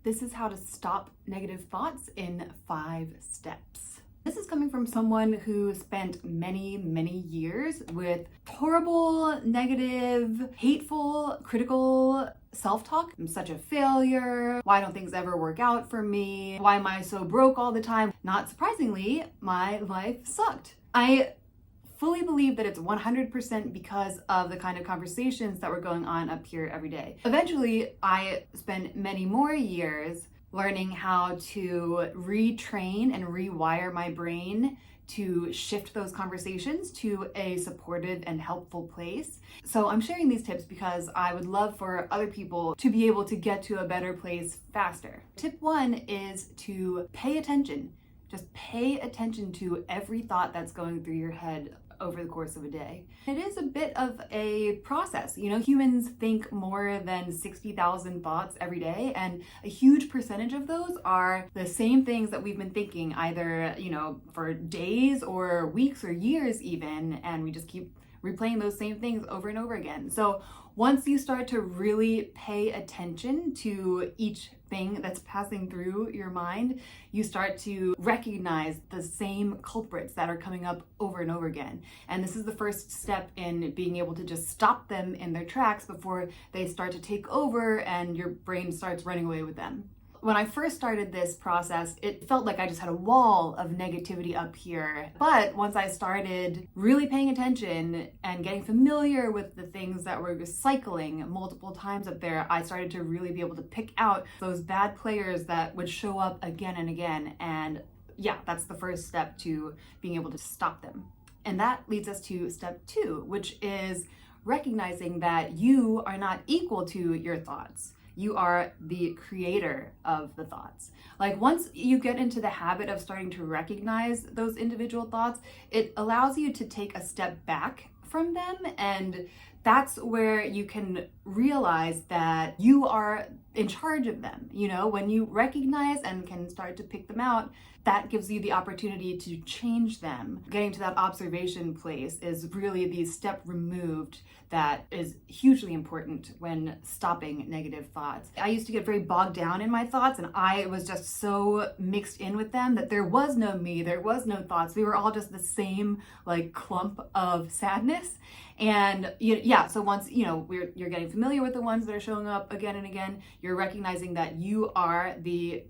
This is how to stop negative thoughts in 5 steps. This is coming from someone who spent many, many years with horrible, negative, hateful, critical self-talk. I'm such a failure. Why don't things ever work out for me? Why am I so broke all the time? Not surprisingly, my life sucked. I fully believe that it's 100% because of the kind of conversations that were going on up here every day. Eventually, I spent many more years learning how to retrain and rewire my brain to shift those conversations to a supportive and helpful place. So I'm sharing these tips because I would love for other people to be able to get to a better place faster. Tip 1 is to pay attention. Just pay attention to every thought that's going through your head over the course of a day. It is a bit of a process. You know, humans think more than 60,000 thoughts every day, and a huge percentage of those are the same things that we've been thinking either, for days or weeks or years even, and we just keep replaying those same things over and over again. So once you start to really pay attention to each thing that's passing through your mind, you start to recognize the same culprits that are coming up over and over again. And this is the first step in being able to just stop them in their tracks before they start to take over and your brain starts running away with them. When I first started this process, it felt like I just had a wall of negativity up here. But once I started really paying attention and getting familiar with the things that were cycling multiple times up there, I started to really be able to pick out those bad players that would show up again and again. And yeah, that's the first step to being able to stop them. And that leads us to step 2, which is recognizing that you are not equal to your thoughts. You are the creator of the thoughts. Like once you get into the habit of starting to recognize those individual thoughts, it allows you to take a step back from them, and that's where you can realize that you are in charge of them. You know, when you recognize and can start to pick them out, that gives you the opportunity to change them. Getting to that observation place is really the step removed that is hugely important when stopping negative thoughts. I used to get very bogged down in my thoughts, and I was just so mixed in with them that there was no me, there was no thoughts. We were all just the same like clump of sadness. And so once you're getting familiar with the ones that are showing up again and again, you're recognizing that you are the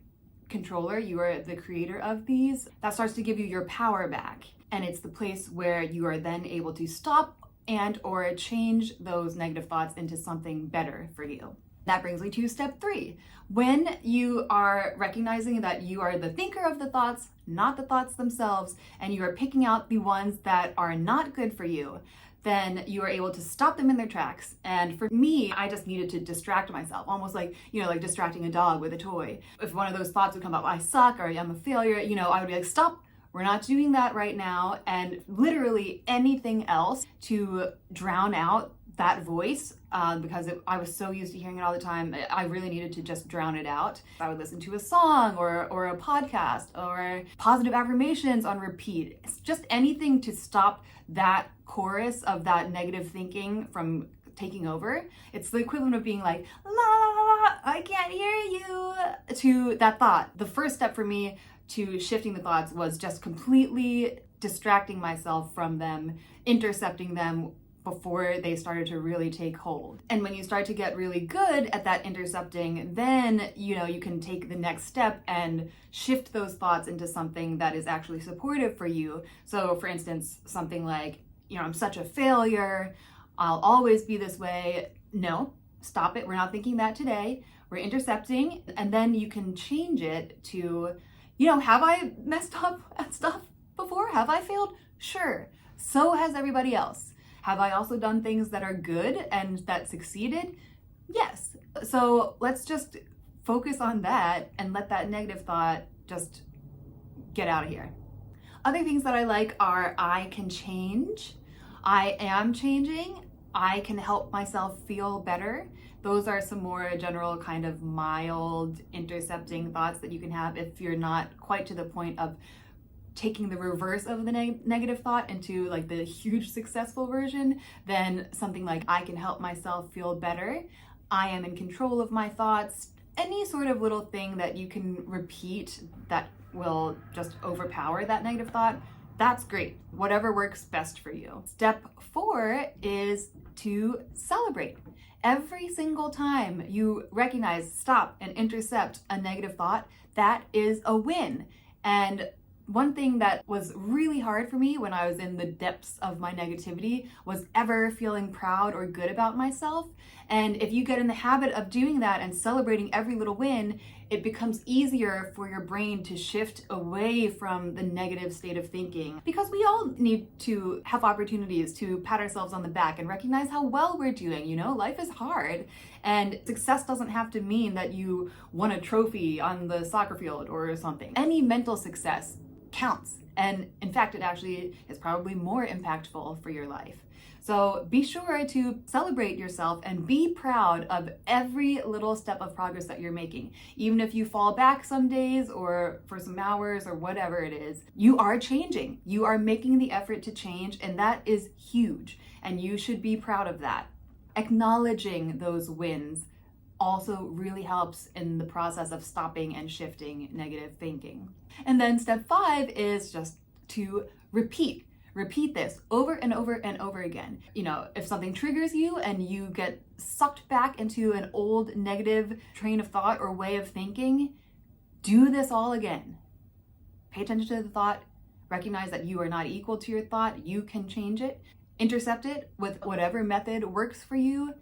controller, you are the creator of these. That starts to give you your power back, and it's the place where you are then able to stop and or change those negative thoughts into something better for you. That brings me to step 3. When you are recognizing that you are the thinker of the thoughts, not the thoughts themselves, and you are picking out the ones that are not good for you, then you are able to stop them in their tracks. And for me, I just needed to distract myself, almost like distracting a dog with a toy. If one of those thoughts would come up, I suck, or I'm a failure, I would be like, stop, we're not doing that right now. And literally anything else to drown out that voice, because I was so used to hearing it all the time, I really needed to just drown it out. I would listen to a song or a podcast or positive affirmations on repeat. It's just anything to stop that chorus of that negative thinking from taking over. It's the equivalent of being like, la, la, la, la, I can't hear you, to that thought. The first step for me to shifting the thoughts was just completely distracting myself from them, intercepting them before they started to really take hold. And when you start to get really good at that intercepting, then you can take the next step and shift those thoughts into something that is actually supportive for you. So for instance, something like, I'm such a failure, I'll always be this way. No, stop it. We're not thinking that today. We're intercepting, and then you can change it to, have I messed up at stuff before? Have I failed? Sure. So has everybody else. Have I also done things that are good and that succeeded? Yes. So let's just focus on that and let that negative thought just get out of here. Other things that I like are I can change, I am changing, I can help myself feel better. Those are some more general kind of mild intercepting thoughts that you can have if you're not quite to the point of taking the reverse of the negative thought into like the huge successful version. Then something like I can help myself feel better, I am in control of my thoughts, any sort of little thing that you can repeat that will just overpower that negative thought, that's great. Whatever works best for you. Step 4 is to celebrate. Every single time you recognize, stop, and intercept a negative thought, that is a win. And one thing that was really hard for me when I was in the depths of my negativity was ever feeling proud or good about myself. And if you get in the habit of doing that and celebrating every little win, it becomes easier for your brain to shift away from the negative state of thinking. Because we all need to have opportunities to pat ourselves on the back and recognize how well we're doing. You know, life is hard, and success doesn't have to mean that you won a trophy on the soccer field or something. Any mental success counts. And in fact, it actually is probably more impactful for your life. So be sure to celebrate yourself and be proud of every little step of progress that you're making. Even if you fall back some days or for some hours or whatever it is, you are changing. You are making the effort to change, and that is huge. And you should be proud of that. Acknowledging those wins also really helps in the process of stopping and shifting negative thinking. And then step 5 is just to repeat this over and over and over again. You know, if something triggers you and you get sucked back into an old negative train of thought or way of thinking, do this all again. Pay attention to the thought, recognize that you are not equal to your thought, you can change it, intercept it with whatever method works for you.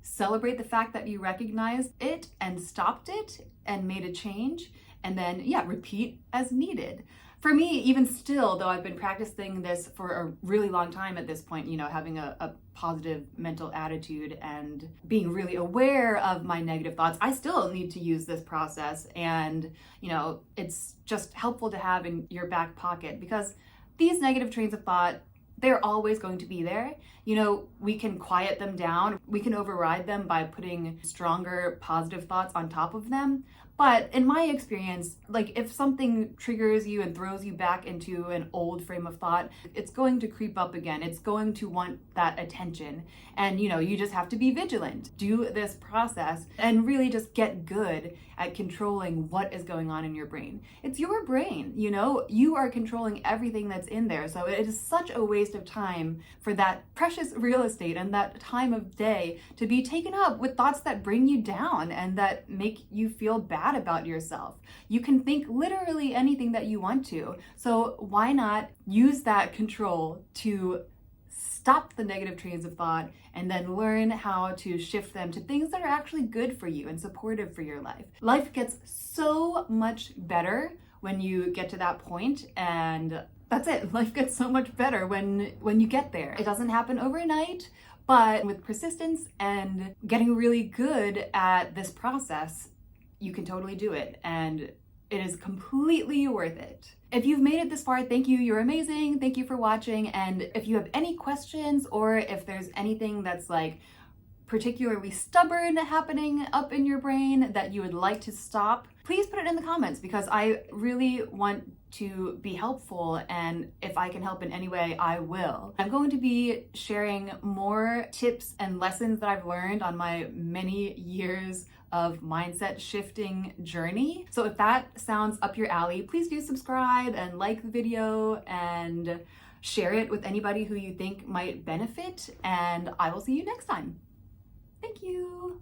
Celebrate the fact that you recognized it and stopped it and made a change, and then, repeat as needed. For me, even still, though I've been practicing this for a really long time at this point, you know, having a positive mental attitude and being really aware of my negative thoughts, I still need to use this process. And, you know, it's just helpful to have in your back pocket, because these negative trains of thought, they're always going to be there. You know, we can quiet them down. We can override them by putting stronger positive thoughts on top of them. But in my experience, like, if something triggers you and throws you back into an old frame of thought, it's going to creep up again. It's going to want that attention. And, you know, you just have to be vigilant. Do this process and really just get good at controlling what is going on in your brain. It's your brain, you know, you are controlling everything that's in there. So it is such a waste of time for that precious real estate and that time of day to be taken up with thoughts that bring you down and that make you feel bad about yourself. You can think literally anything that you want to. So why not use that control to stop the negative trains of thought and then learn how to shift them to things that are actually good for you and supportive for your life. Life gets so much better when you get to that point, and that's it. Life gets so much better when you get there. It doesn't happen overnight, but with persistence and getting really good at this process, you can totally do it, and it is completely worth it. If you've made it this far, thank you. You're amazing. Thank you for watching. And if you have any questions, or if there's anything that's like particularly stubborn happening up in your brain that you would like to stop, please put it in the comments, because I really want to be helpful, and if I can help in any way, I will. I'm going to be sharing more tips and lessons that I've learned on my many years of mindset shifting journey. So if that sounds up your alley, please do subscribe and like the video and share it with anybody who you think might benefit, and I will see you next time. Thank you.